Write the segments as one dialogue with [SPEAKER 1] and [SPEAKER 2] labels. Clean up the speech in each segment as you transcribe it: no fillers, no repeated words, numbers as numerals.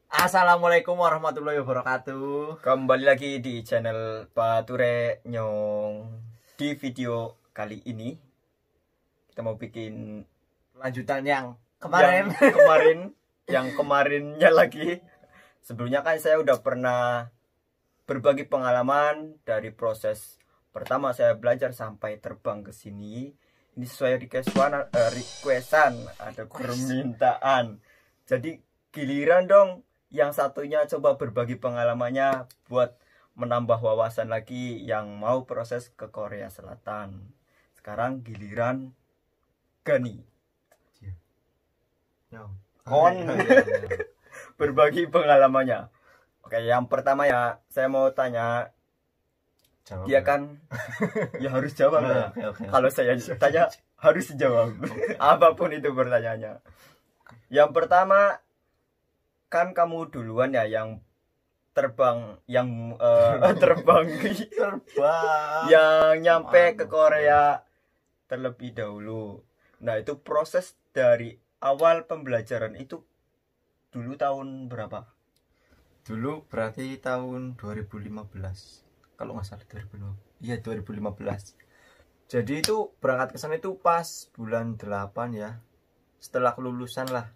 [SPEAKER 1] Assalamualaikum warahmatullahi wabarakatuh.
[SPEAKER 2] Kembali lagi di channel Bature Nyong. Di video kali ini kita mau bikin
[SPEAKER 1] Lanjutan yang kemarin.
[SPEAKER 2] yang kemarinnya lagi. Sebelumnya kan saya udah pernah berbagi pengalaman dari proses pertama saya belajar sampai terbang ke sini. Ini sesuai requestan, ada permintaan. Jadi giliran dong yang satunya coba berbagi pengalamannya buat menambah wawasan lagi yang mau proses ke Korea Selatan. Sekarang giliran Gani. Kon berbagi pengalamannya. Oke, yang pertama ya saya mau tanya.
[SPEAKER 1] Jawab
[SPEAKER 2] Dia kan ya harus jawab ya.
[SPEAKER 1] Oke.
[SPEAKER 2] Kalau saya tanya harus dijawab. Apapun itu pertanyaannya. Yang pertama, kan kamu duluan ya yang terbang yang nyampe ke Korea terlebih dahulu. Nah, itu proses dari awal pembelajaran itu dulu tahun berapa?
[SPEAKER 1] Dulu berarti tahun 2015. Kalau nggak salah 2015. Iya, 2015. Jadi itu berangkat ke sana itu pas bulan 8 ya. Setelah kelulusan lah.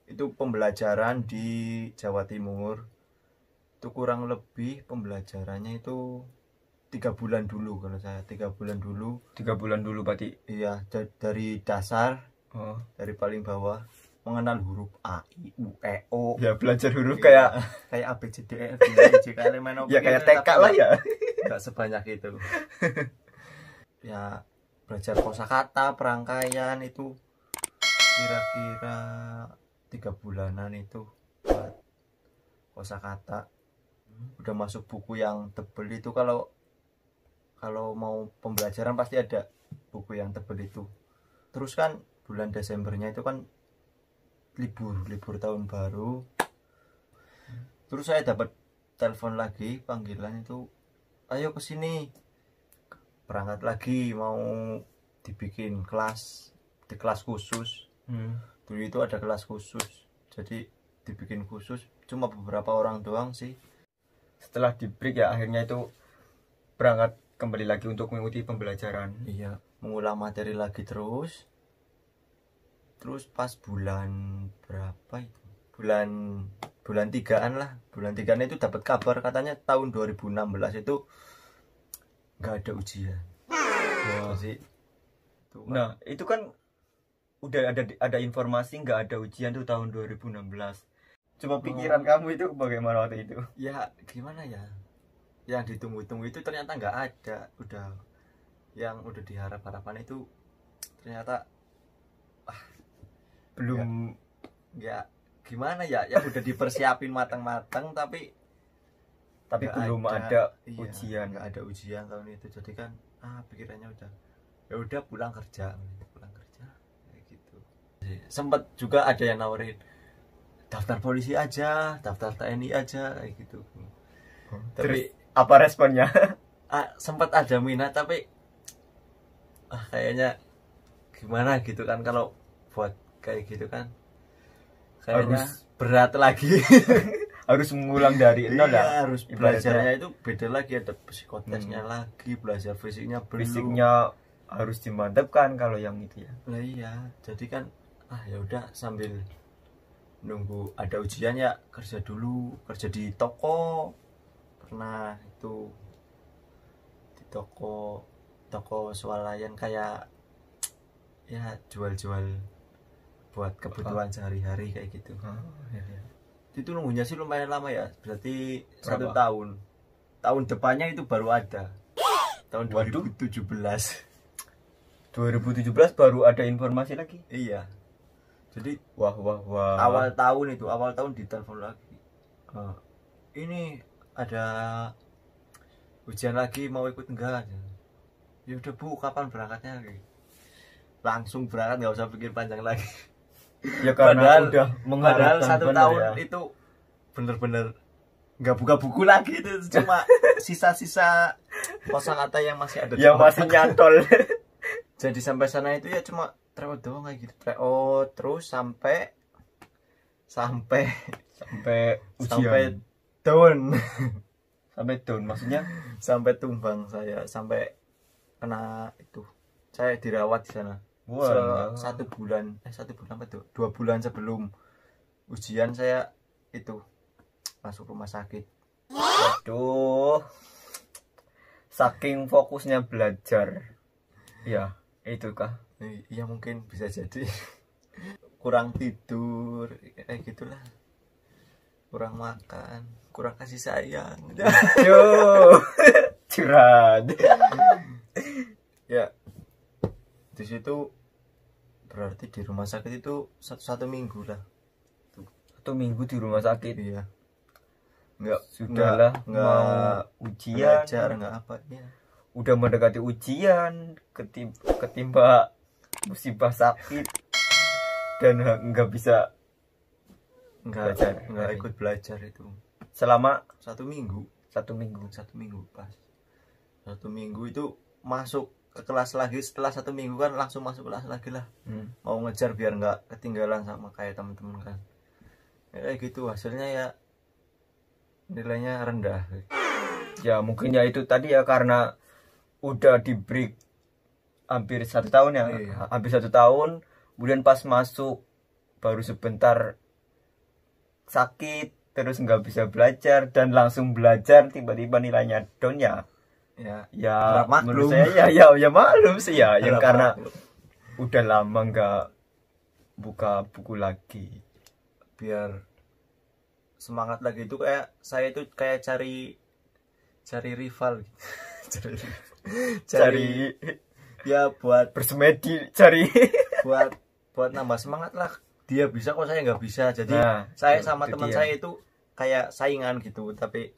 [SPEAKER 1] Itu pembelajaran di Jawa Timur. Itu kurang lebih pembelajarannya itu 3 bulan dulu kalau saya. 3 bulan dulu.
[SPEAKER 2] 3 bulan dulu berarti.
[SPEAKER 1] Iya, dari dasar, dari paling bawah, mengenal huruf A, I, U, E, O.
[SPEAKER 2] Ya, belajar huruf
[SPEAKER 1] kayak A, B, C, D, E, F, G, H, I, J, K, L, M, N, O, P,
[SPEAKER 2] ya kayak TK lah ya.
[SPEAKER 1] Enggak sebanyak itu. Ya, belajar kosakata, perangkaian itu kira-kira 3 bulanan itu buat kosakata. Udah masuk buku yang tebel itu, kalau mau pembelajaran pasti ada buku yang tebel itu. Terus kan bulan Desembernya itu kan libur tahun baru. Terus saya dapat telepon lagi, panggilan itu, ayo ke sini. Berangkat lagi, mau dibikin di kelas khusus. Dulu itu ada kelas khusus, jadi dibikin khusus, cuma beberapa orang doang sih.
[SPEAKER 2] Setelah di break ya akhirnya itu berangkat kembali lagi untuk mengikuti pembelajaran.
[SPEAKER 1] Iya, mengulang materi lagi terus pas bulan berapa itu, bulan 3-an lah. Bulan 3-an itu dapat kabar katanya tahun 2016 itu nggak ada ujian.
[SPEAKER 2] Wah. Nah, itu kan udah ada informasi nggak ada ujian tuh tahun 2016. Coba pikiran kamu itu bagaimana waktu itu?
[SPEAKER 1] Ya gimana ya, yang ditunggu-tunggu itu ternyata nggak ada. Yang udah diharap-harapan itu ternyata
[SPEAKER 2] Belum
[SPEAKER 1] ya gimana ya, yang udah dipersiapin matang-matang tapi
[SPEAKER 2] belum ada
[SPEAKER 1] iya,
[SPEAKER 2] ujian.
[SPEAKER 1] nggak ada ujian tahun itu. Jadi kan pikirannya udah pulang kerja kayak gitu. Sempet juga ada yang nawarin daftar polisi aja, daftar TNI aja kayak gitu.
[SPEAKER 2] Tapi apa responnya?
[SPEAKER 1] Sempat ada minat tapi kayaknya gimana gitu kan, kalau buat kayak gitu kan kayaknya
[SPEAKER 2] Harus
[SPEAKER 1] berat lagi.
[SPEAKER 2] harus mengulang dari nol ya.
[SPEAKER 1] Harus belajarnya itu beda lagi, ada psikotesnya lagi, belajar fisiknya
[SPEAKER 2] harus dimantapkan kalau yang itu ya.
[SPEAKER 1] Nah iya, jadi kan ya udah sambil nunggu ada ujian ya kerja dulu, kerja di toko. Pernah itu di toko swalayan, kayak ya jual-jual buat kebutuhan sehari-hari kayak gitu.
[SPEAKER 2] Ya.
[SPEAKER 1] Itu nunggunya sih lumayan lama ya, berarti
[SPEAKER 2] Berapa?
[SPEAKER 1] 1 tahun. Tahun depannya itu baru ada, tahun 2017
[SPEAKER 2] baru ada informasi lagi.
[SPEAKER 1] iya. Jadi
[SPEAKER 2] Wah.
[SPEAKER 1] awal tahun ditelepon lagi, ini ada ujian lagi, mau ikut enggak? Ya udah Bu, kapan berangkatnya? Langsung berangkat, nggak usah pikir panjang lagi.
[SPEAKER 2] Ya karena udah
[SPEAKER 1] Padahal
[SPEAKER 2] mengharapkan
[SPEAKER 1] 1
[SPEAKER 2] bener
[SPEAKER 1] tahun
[SPEAKER 2] ya.
[SPEAKER 1] itu bener-bener nggak buka buku lagi, itu cuma sisa-sisa kosakata yang masih ada.
[SPEAKER 2] Yang masih nyantol.
[SPEAKER 1] Jadi sampai sana itu ya cuma tryout doang kayak gitu, tryout terus sampai sampai
[SPEAKER 2] ujian.
[SPEAKER 1] down.
[SPEAKER 2] Sampai down maksudnya
[SPEAKER 1] Sampai tumbang saya, sampai kena itu. Saya dirawat di sana.
[SPEAKER 2] wah.
[SPEAKER 1] 1 bulan, 1 bulan apa tuh? 2 bulan sebelum ujian saya itu masuk rumah sakit.
[SPEAKER 2] Aduh. Saking fokusnya belajar. Ya, itu kah?
[SPEAKER 1] Iya mungkin bisa jadi. Kurang tidur kayak gitulah, kurang makan, kurang kasih sayang.
[SPEAKER 2] Yo. Curhat.
[SPEAKER 1] Ya di situ berarti di rumah sakit itu satu minggu lah.
[SPEAKER 2] 1 minggu di rumah sakit.
[SPEAKER 1] Iya,
[SPEAKER 2] Sudahlah
[SPEAKER 1] nggak
[SPEAKER 2] mau ujian,
[SPEAKER 1] belajar nggak apa ya.
[SPEAKER 2] udah mendekati ujian, ketimpa musibah sakit dan nggak bisa belajar.
[SPEAKER 1] nggak ikut belajar itu
[SPEAKER 2] Selama
[SPEAKER 1] 1 minggu.
[SPEAKER 2] 1 minggu.
[SPEAKER 1] 1 minggu pas 1 minggu itu masuk ke kelas lagi. Setelah 1 minggu kan langsung masuk kelas lagi lah. Mau ngejar biar nggak ketinggalan sama kayak teman-teman kan. Ya, kayak gitu hasilnya ya nilainya rendah.
[SPEAKER 2] Ya mungkin ya itu tadi ya karena udah di break hampir 1 tahun ya.
[SPEAKER 1] Iya.
[SPEAKER 2] Hampir 1 tahun, kemudian pas masuk baru sebentar sakit, terus nggak bisa belajar dan langsung belajar tiba-tiba nilainya down ya. Ya
[SPEAKER 1] harap maklum.
[SPEAKER 2] menurut saya ya maklum sih ya, yang
[SPEAKER 1] Harap
[SPEAKER 2] karena
[SPEAKER 1] maklum.
[SPEAKER 2] udah lama nggak buka buku lagi.
[SPEAKER 1] Biar semangat lagi itu kayak saya itu kayak cari rival gitu. cari ya buat
[SPEAKER 2] Bersemedi cari
[SPEAKER 1] buat nambah semangat lah. Dia bisa kok saya nggak bisa, jadi
[SPEAKER 2] Nah,
[SPEAKER 1] saya
[SPEAKER 2] itu
[SPEAKER 1] sama teman
[SPEAKER 2] dia.
[SPEAKER 1] saya itu kayak saingan gitu. Tapi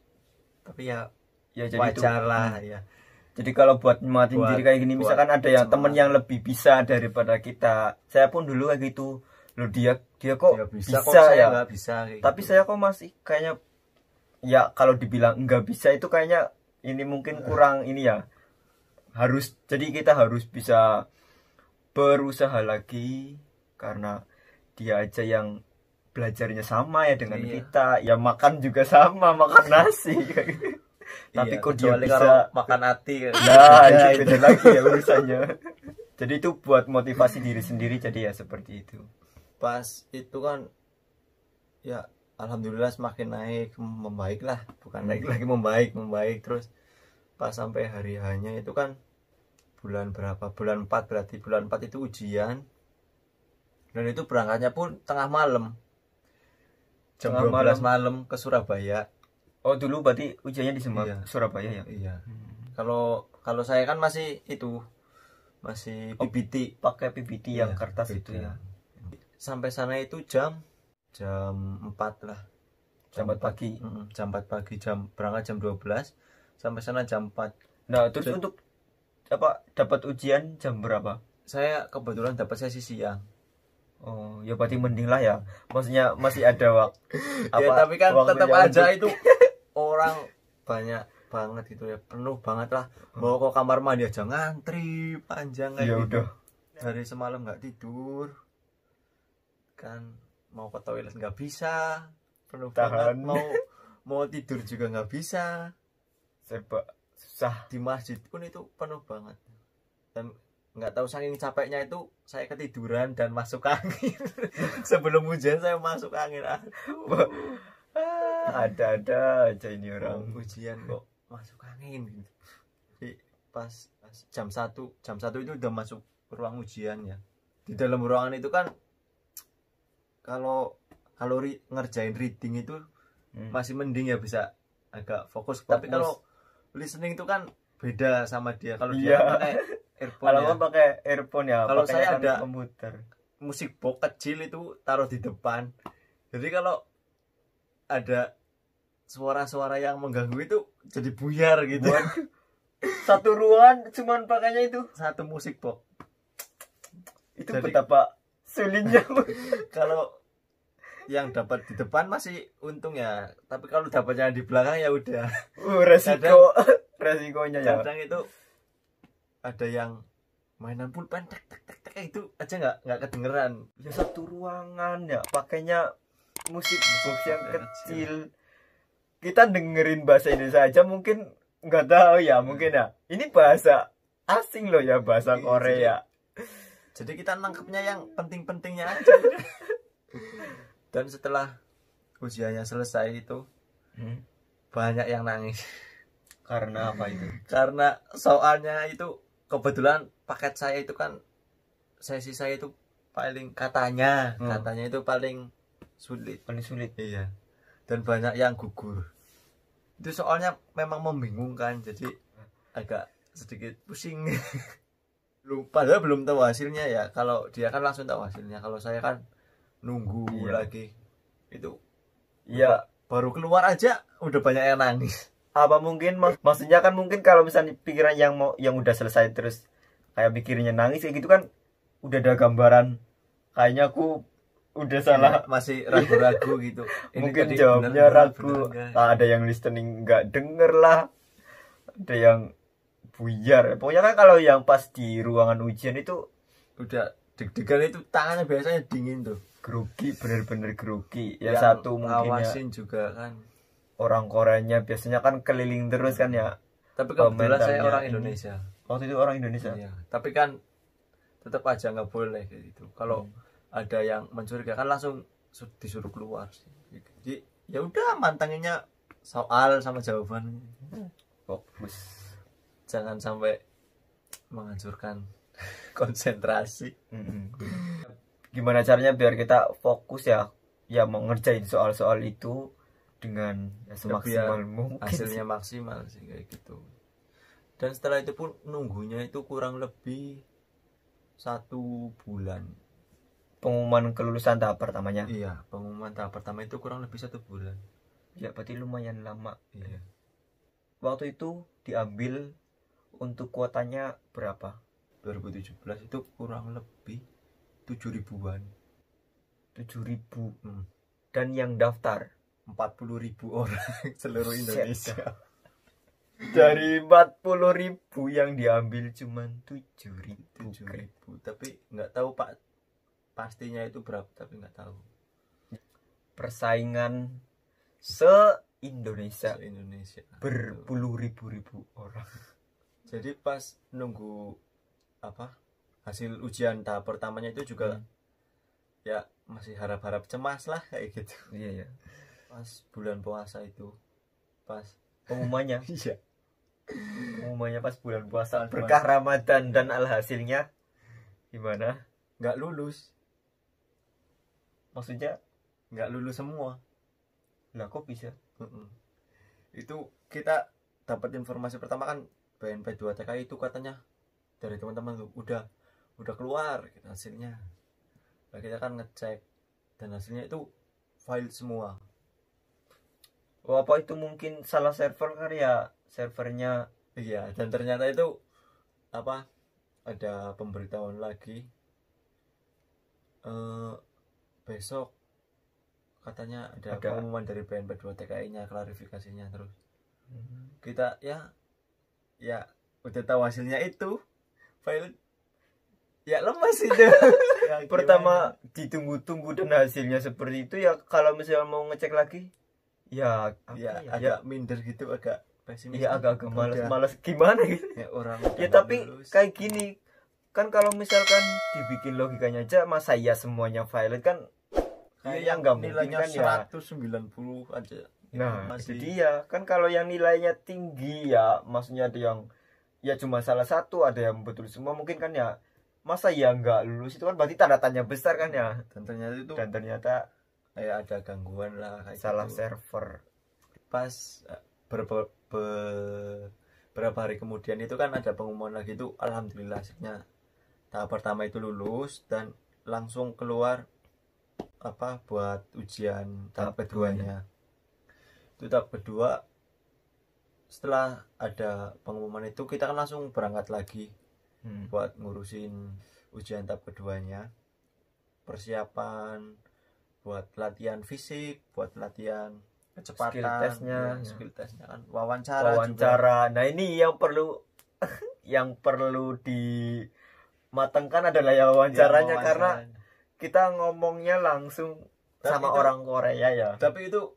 [SPEAKER 1] ya
[SPEAKER 2] Ya jadi
[SPEAKER 1] wajar
[SPEAKER 2] itu.
[SPEAKER 1] lah ya.
[SPEAKER 2] Jadi kalau buat nyemangatin
[SPEAKER 1] Buat-
[SPEAKER 2] diri kayak gini,
[SPEAKER 1] buat
[SPEAKER 2] misalkan ada yang temen
[SPEAKER 1] semangat.
[SPEAKER 2] yang lebih bisa daripada kita. Saya pun dulu kayak gitu. Loh dia kok
[SPEAKER 1] Dia
[SPEAKER 2] bisa,
[SPEAKER 1] kok saya
[SPEAKER 2] ya.
[SPEAKER 1] nggak bisa kayak
[SPEAKER 2] Tapi
[SPEAKER 1] gitu.
[SPEAKER 2] saya kok masih kayaknya ya kalau dibilang nggak bisa itu kayaknya ini mungkin kurang ini ya. Jadi kita harus bisa berusaha lagi karena dia aja yang belajarnya sama ya dengan
[SPEAKER 1] Iya.
[SPEAKER 2] kita. Ya makan juga sama, makan nasi. Tapi
[SPEAKER 1] Iya,
[SPEAKER 2] kok dia
[SPEAKER 1] kecuali
[SPEAKER 2] bisa
[SPEAKER 1] kalau makan hati
[SPEAKER 2] Nah,
[SPEAKER 1] beda
[SPEAKER 2] itu beda lagi ya urusannya. Jadi itu buat motivasi diri sendiri, jadi ya seperti itu.
[SPEAKER 1] pas itu kan ya alhamdulillah semakin naik, membaik lah, bukan naik lagi, membaik terus pas sampai hari hanya itu kan bulan 4 berarti bulan 4 itu ujian, dan itu berangkatnya pun tengah malam, jam
[SPEAKER 2] Tengah
[SPEAKER 1] 12 malam ke Surabaya.
[SPEAKER 2] Oh dulu berarti ujiannya di
[SPEAKER 1] Iya.
[SPEAKER 2] Surabaya ya?
[SPEAKER 1] Iya, kalau saya kan masih PBT.
[SPEAKER 2] Pakai PPT yang
[SPEAKER 1] Iya,
[SPEAKER 2] kertas
[SPEAKER 1] beda.
[SPEAKER 2] itu ya.
[SPEAKER 1] Sampai sana itu jam 4 lah.
[SPEAKER 2] Jam 4 pagi.
[SPEAKER 1] Jam 4 pagi, berangkat jam 12, sampai sana jam 4.
[SPEAKER 2] Nah, terus
[SPEAKER 1] Jadi-
[SPEAKER 2] untuk dapat ujian jam berapa?
[SPEAKER 1] Saya kebetulan dapat sesi siang.
[SPEAKER 2] Oh, ya berarti mending lah ya. Maksudnya masih ada waktu.
[SPEAKER 1] Ya tapi kan
[SPEAKER 2] waktunya
[SPEAKER 1] tetap aja
[SPEAKER 2] untuk-
[SPEAKER 1] itu orang banyak banget gitu ya, penuh banget lah. Mau ke kamar mandi aja ngantri panjang kayak
[SPEAKER 2] Ya
[SPEAKER 1] gitu.
[SPEAKER 2] udah.
[SPEAKER 1] Hari semalam nggak tidur. Kan mau ke toilet nggak bisa. Penuh
[SPEAKER 2] Tahan.
[SPEAKER 1] banget. Mau tidur juga nggak bisa.
[SPEAKER 2] Serba susah.
[SPEAKER 1] Di masjid pun itu penuh banget. Dan nggak tahu saking capeknya itu saya ketiduran dan masuk angin. Sebelum ujian saya masuk angin. Aduh.
[SPEAKER 2] Ada aja ini orang.
[SPEAKER 1] Ujian kok masuk angin gitu. Jadi pas jam 1 itu udah masuk ruang ujian ya. Di dalam ruangan itu kan kalau ngerjain reading itu masih mending ya, bisa agak fokus. Tapi kalau listening itu kan beda sama dia. Kalau dia
[SPEAKER 2] Iya.
[SPEAKER 1] pakai earphone
[SPEAKER 2] Kalau
[SPEAKER 1] ya.
[SPEAKER 2] kan pakai earphone ya.
[SPEAKER 1] Kalau
[SPEAKER 2] pakainya
[SPEAKER 1] saya
[SPEAKER 2] kan
[SPEAKER 1] ada
[SPEAKER 2] komputer.
[SPEAKER 1] musik box kecil itu taruh di depan. Jadi kalau ada suara-suara yang mengganggu itu jadi buyar gitu.
[SPEAKER 2] Satu ruangan cuman pakainya itu.
[SPEAKER 1] Satu musik box.
[SPEAKER 2] Itu
[SPEAKER 1] Jadi-
[SPEAKER 2] betapa sulitnya.
[SPEAKER 1] Kalau yang dapat di depan masih untung ya, tapi kalau dapatnya di belakang ya udah.
[SPEAKER 2] Resikonya ya.
[SPEAKER 1] Kadang itu ada yang mainan pulpen tek tek tek tek itu aja nggak kedengeran.
[SPEAKER 2] Ya satu ruangan ya pakainya musik box yang
[SPEAKER 1] box
[SPEAKER 2] kecil. Kita dengerin bahasa Indonesia aja mungkin nggak tahu ya, mungkin ya. Ini bahasa asing loh ya, bahasa Korea.
[SPEAKER 1] Jadi kita nangkepnya yang penting-pentingnya aja. Dan setelah ujiannya selesai itu banyak yang nangis.
[SPEAKER 2] Karena apa itu?
[SPEAKER 1] Karena soalnya itu kebetulan paket saya itu kan, sesi saya itu paling katanya itu paling sulit.
[SPEAKER 2] Paling sulit.
[SPEAKER 1] Iya. Dan banyak yang gugur. Itu soalnya memang membingungkan, jadi agak sedikit pusing. Padahal belum tahu hasilnya ya. Kalau dia kan langsung tahu hasilnya. Kalau saya kan nunggu lagi. Itu
[SPEAKER 2] ya
[SPEAKER 1] baru keluar aja udah banyak yang nangis.
[SPEAKER 2] Apa mungkin maksudnya kan mungkin kalau misalnya pikiran yang udah selesai terus kayak pikirnya nangis kayak gitu kan udah ada gambaran kayaknya aku udah salah,
[SPEAKER 1] masih ragu-ragu gitu.
[SPEAKER 2] Mungkin jawabnya ragu. Ada yang listening nggak denger lah, ada yang buyar. Pokoknya kan kalau yang pas di ruangan ujian itu
[SPEAKER 1] udah deg-degan, itu tangannya biasanya dingin tuh,
[SPEAKER 2] grogi, bener-bener grogi. Ya
[SPEAKER 1] yang
[SPEAKER 2] satu mungkin
[SPEAKER 1] awasin juga kan
[SPEAKER 2] orang Koreanya biasanya kan keliling terus kan ya.
[SPEAKER 1] Tapi kebetulan saya orang Indonesia.
[SPEAKER 2] Waktu itu orang Indonesia.
[SPEAKER 1] Iya. Tapi kan tetap aja nggak boleh gitu. Kalau ada yang mencurigakan langsung disuruh keluar. Jadi ya udah, mantanginnya soal sama jawaban.
[SPEAKER 2] Fokus.
[SPEAKER 1] Jangan sampai menghancurkan konsentrasi.
[SPEAKER 2] Gimana caranya biar kita fokus ya mengerjain soal-soal itu dengan semaksimal mungkin,
[SPEAKER 1] hasilnya maksimal sih kayak gitu. Dan setelah itu pun nunggunya itu kurang lebih 1 bulan.
[SPEAKER 2] Pengumuman kelulusan tahap pertamanya.
[SPEAKER 1] Iya, pengumuman tahap pertama itu kurang lebih 1 bulan.
[SPEAKER 2] Ya berarti lumayan lama.
[SPEAKER 1] Iya.
[SPEAKER 2] Waktu itu diambil untuk kuotanya berapa?
[SPEAKER 1] 2017 itu kurang lebih 7.000-an.
[SPEAKER 2] 7.000. Dan yang daftar
[SPEAKER 1] 40.000 orang seluruh Indonesia.
[SPEAKER 2] Dari 40.000 yang diambil cuman 7.000.
[SPEAKER 1] Tapi nggak tahu Pak pastinya itu berapa, tapi nggak tahu.
[SPEAKER 2] Persaingan se-Indonesia berpuluh-ribu orang.
[SPEAKER 1] Jadi pas nunggu hasil ujian tahap pertamanya itu juga ya masih harap-harap cemas lah kayak gitu.
[SPEAKER 2] Iya.
[SPEAKER 1] Pas bulan puasa itu, pas
[SPEAKER 2] pengumumannya.
[SPEAKER 1] Iya.
[SPEAKER 2] Pengumumannya pas bulan puasa, berkah Ramadan, dan alhasilnya gimana?
[SPEAKER 1] Nggak lulus.
[SPEAKER 2] Maksudnya
[SPEAKER 1] nggak lulus semua.
[SPEAKER 2] Lah kok bisa?
[SPEAKER 1] Itu kita dapat informasi pertama kan BNP 2 TKI itu katanya dari teman-teman tuh udah keluar gitu hasilnya. Nah, kita kan ngecek dan hasilnya itu file semua.
[SPEAKER 2] Oh, apa itu mungkin salah server kan ya, servernya.
[SPEAKER 1] Iya, dan ternyata itu ada pemberitahuan lagi besok katanya ada pengumuman dari BNP 2 TKI-nya, klarifikasinya. Terus kita ya udah tahu hasilnya itu file ya lemas itu.
[SPEAKER 2] Ya, pertama ditunggu-tunggu dan hasilnya seperti itu ya, kalau misalnya mau ngecek lagi agak
[SPEAKER 1] minder gitu, agak pesimis.
[SPEAKER 2] Iya, agak malas gimana gitu.
[SPEAKER 1] Ya orang
[SPEAKER 2] ya tapi lulus. Kayak gini kan, kalau misalkan dibikin logikanya aja, masa ya semuanya valid kan?
[SPEAKER 1] Yang nggak mungkin kan 190 aja.
[SPEAKER 2] Nah, itu dia kan. Kalau yang nilainya tinggi ya maksudnya ada yang ya cuma salah satu, ada yang betul semua mungkin kan ya. Masa ya nggak lulus, itu kan berarti tanda tanya besar kan ya. Dan ternyata
[SPEAKER 1] kayak ada gangguan lah kayak
[SPEAKER 2] salah
[SPEAKER 1] gitu.
[SPEAKER 2] Server.
[SPEAKER 1] Pas berapa hari kemudian itu kan ada pengumuman lagi itu, alhamdulillah hasilnya tahap pertama itu lulus dan langsung keluar buat ujian tahap keduanya. Itu tahap kedua, setelah ada pengumuman itu kita kan langsung berangkat lagi buat ngurusin ujian tahap keduanya, persiapan buat latihan fisik, buat latihan kecepatan, skill tesnya kan, wawancara juga.
[SPEAKER 2] Nah ini yang perlu dimatangkan adalah ya wawancaranya, karena kita ngomongnya langsung sama
[SPEAKER 1] itu,
[SPEAKER 2] orang Korea ya.
[SPEAKER 1] tapi itu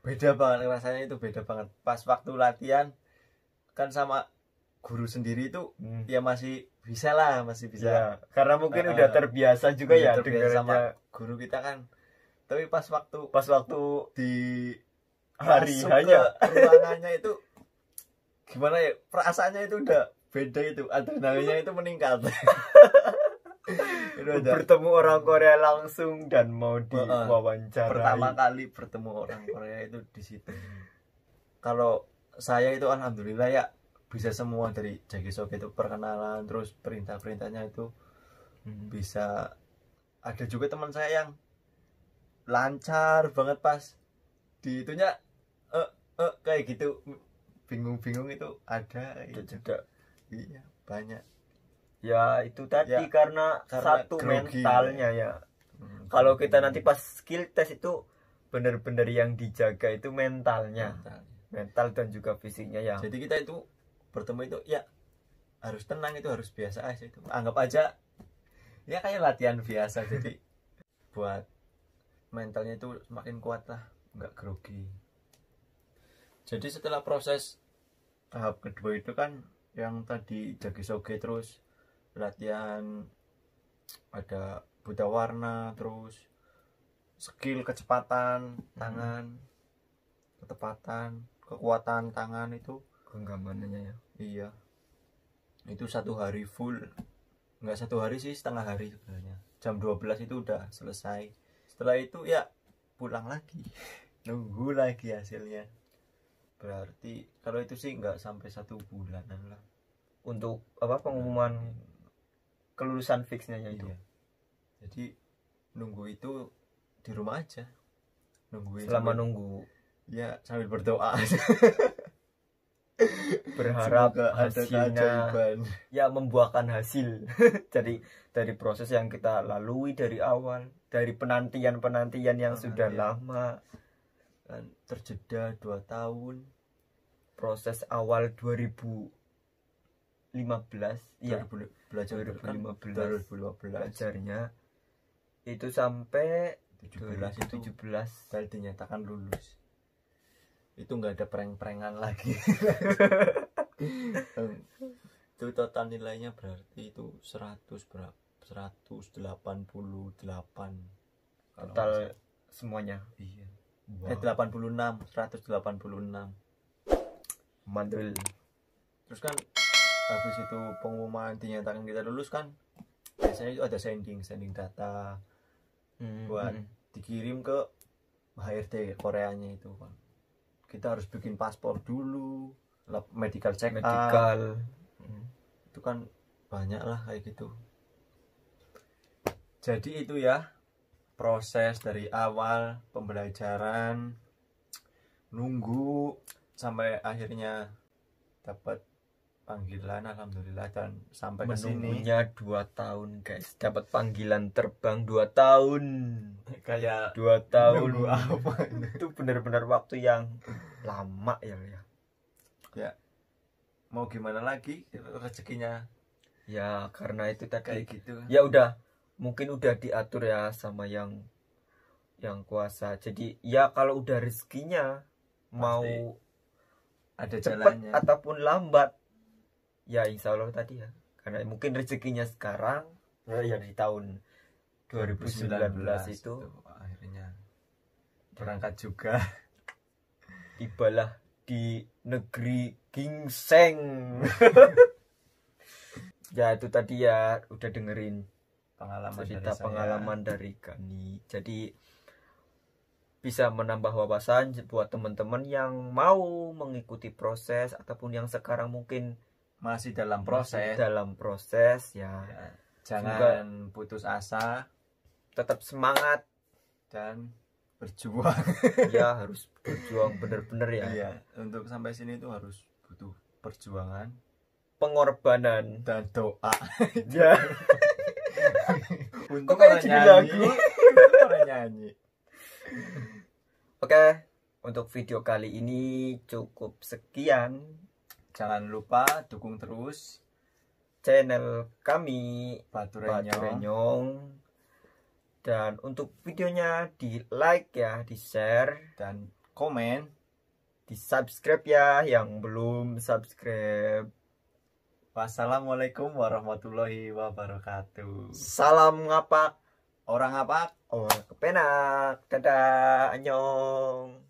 [SPEAKER 1] beda banget rasanya, itu beda banget pas waktu latihan kan sama guru sendiri itu ya masih bisa lah, masih bisa
[SPEAKER 2] Ya, karena mungkin udah terbiasa juga ya
[SPEAKER 1] terbiasa sama
[SPEAKER 2] dengarnya
[SPEAKER 1] guru kita kan. Tapi pas waktu
[SPEAKER 2] di
[SPEAKER 1] hari
[SPEAKER 2] masuk
[SPEAKER 1] hanya ruangannya itu gimana ya, perasaannya itu udah beda, itu adrenalinnya itu meningkat. Itu udah
[SPEAKER 2] bertemu orang Korea langsung dan mau diwawancarai.
[SPEAKER 1] pertama kali bertemu orang Korea itu di situ. Kalau saya itu alhamdulillah ya bisa semua dari Jagisoke itu, perkenalan terus perintah-perintahnya itu bisa. Ada juga teman saya yang lancar banget pas di itunya kayak gitu, bingung-bingung itu ada
[SPEAKER 2] juga.
[SPEAKER 1] Iya, banyak.
[SPEAKER 2] Ya itu tadi
[SPEAKER 1] Ya,
[SPEAKER 2] karena satu
[SPEAKER 1] grogi,
[SPEAKER 2] mentalnya ya. Kalau kita nanti pas skill test itu benar-benar yang dijaga itu mentalnya. Mental dan juga fisiknya ya.
[SPEAKER 1] Jadi kita itu bertemu itu ya harus tenang, itu harus biasa aja, itu anggap aja ya kayak latihan biasa. Jadi buat mentalnya itu semakin kuat lah, nggak grogi. Jadi setelah proses tahap kedua itu kan yang tadi Jagisoke, terus latihan ada buta warna, terus skill kecepatan tangan, ketepatan, kekuatan tangan itu,
[SPEAKER 2] genggamannya ya.
[SPEAKER 1] iya itu 1 hari full, nggak 1 hari sih, setengah hari sebenarnya. Jam 12 itu udah selesai. Setelah itu ya pulang lagi nunggu lagi hasilnya. Berarti kalau itu sih nggak sampai 1 bulanan lah
[SPEAKER 2] Untuk apa pengumuman kelulusan fixnya ya itu.
[SPEAKER 1] Iya. Jadi nunggu itu di rumah aja, nungguin
[SPEAKER 2] Selama
[SPEAKER 1] sambil,
[SPEAKER 2] nunggu
[SPEAKER 1] ya sambil berdoa
[SPEAKER 2] berharap
[SPEAKER 1] semoga ada
[SPEAKER 2] hasilnya
[SPEAKER 1] keajaiban.
[SPEAKER 2] ya membuahkan hasil. Jadi dari proses yang kita lalui dari awal, dari penantian yang sudah lama
[SPEAKER 1] kan terjeda 2 tahun.
[SPEAKER 2] Proses awal 2015 ya,
[SPEAKER 1] 2015
[SPEAKER 2] belajarnya itu sampai
[SPEAKER 1] 17 dan dinyatakan lulus. Itu nggak ada prank-prankan lagi. Itu total nilainya berarti itu 100 berapa? 188
[SPEAKER 2] total semuanya.
[SPEAKER 1] Iya.
[SPEAKER 2] Wow.
[SPEAKER 1] 186.
[SPEAKER 2] Mantul.
[SPEAKER 1] Terus kan habis itu pengumuman dinyatakan kita lulus kan, biasanya itu ada sending data buat dikirim ke HRD Koreanya itu kan. Kita harus bikin paspor dulu, medical check up. Itu kan banyak lah kayak gitu. Jadi itu ya proses dari awal pembelajaran, nunggu sampai akhirnya dapat panggilan, alhamdulillah, dan sampai ke sini.
[SPEAKER 2] Menunggunya 2 tahun guys, dapat panggilan terbang 2 tahun.
[SPEAKER 1] Kayak
[SPEAKER 2] 2 tahun
[SPEAKER 1] apa
[SPEAKER 2] itu benar-benar waktu yang lama ya.
[SPEAKER 1] Ya mau gimana lagi, rezekinya
[SPEAKER 2] ya karena itu tadi
[SPEAKER 1] kayak gitu.
[SPEAKER 2] Ya udah, mungkin udah diatur ya sama yang kuasa. Jadi ya kalau udah rezekinya mau
[SPEAKER 1] ada
[SPEAKER 2] cepat
[SPEAKER 1] jalannya
[SPEAKER 2] ataupun lambat ya insya Allah tadi ya, karena mungkin rezekinya sekarang ya di tahun 2019 itu
[SPEAKER 1] akhirnya berangkat juga.
[SPEAKER 2] Tibalah di negeri gingseng. Ya itu tadi ya udah dengerin cerita pengalaman dari Gani. Jadi bisa menambah wawasan buat teman-teman yang mau mengikuti proses ataupun yang sekarang mungkin
[SPEAKER 1] masih dalam proses.
[SPEAKER 2] Ya.
[SPEAKER 1] Jangan putus asa,
[SPEAKER 2] tetap semangat
[SPEAKER 1] dan berjuang.
[SPEAKER 2] Ya harus berjuang bener-bener ya.
[SPEAKER 1] Iya, untuk sampai sini itu harus butuh perjuangan,
[SPEAKER 2] pengorbanan
[SPEAKER 1] dan doa.
[SPEAKER 2] Ya.
[SPEAKER 1] Untuk
[SPEAKER 2] kayak jadi lagu.
[SPEAKER 1] Orang nyanyi.
[SPEAKER 2] Oke, untuk video kali ini cukup sekian.
[SPEAKER 1] Jangan lupa dukung terus
[SPEAKER 2] channel kami
[SPEAKER 1] Batu
[SPEAKER 2] Batu
[SPEAKER 1] Renyong.
[SPEAKER 2] Renyong Dan untuk videonya di like ya, di share,
[SPEAKER 1] dan komen,
[SPEAKER 2] di subscribe ya yang belum subscribe.
[SPEAKER 1] wassalamualaikum warahmatullahi wabarakatuh.
[SPEAKER 2] Salam ngapak,
[SPEAKER 1] Orang apa?
[SPEAKER 2] orang kepenak. Dadah, annyeong.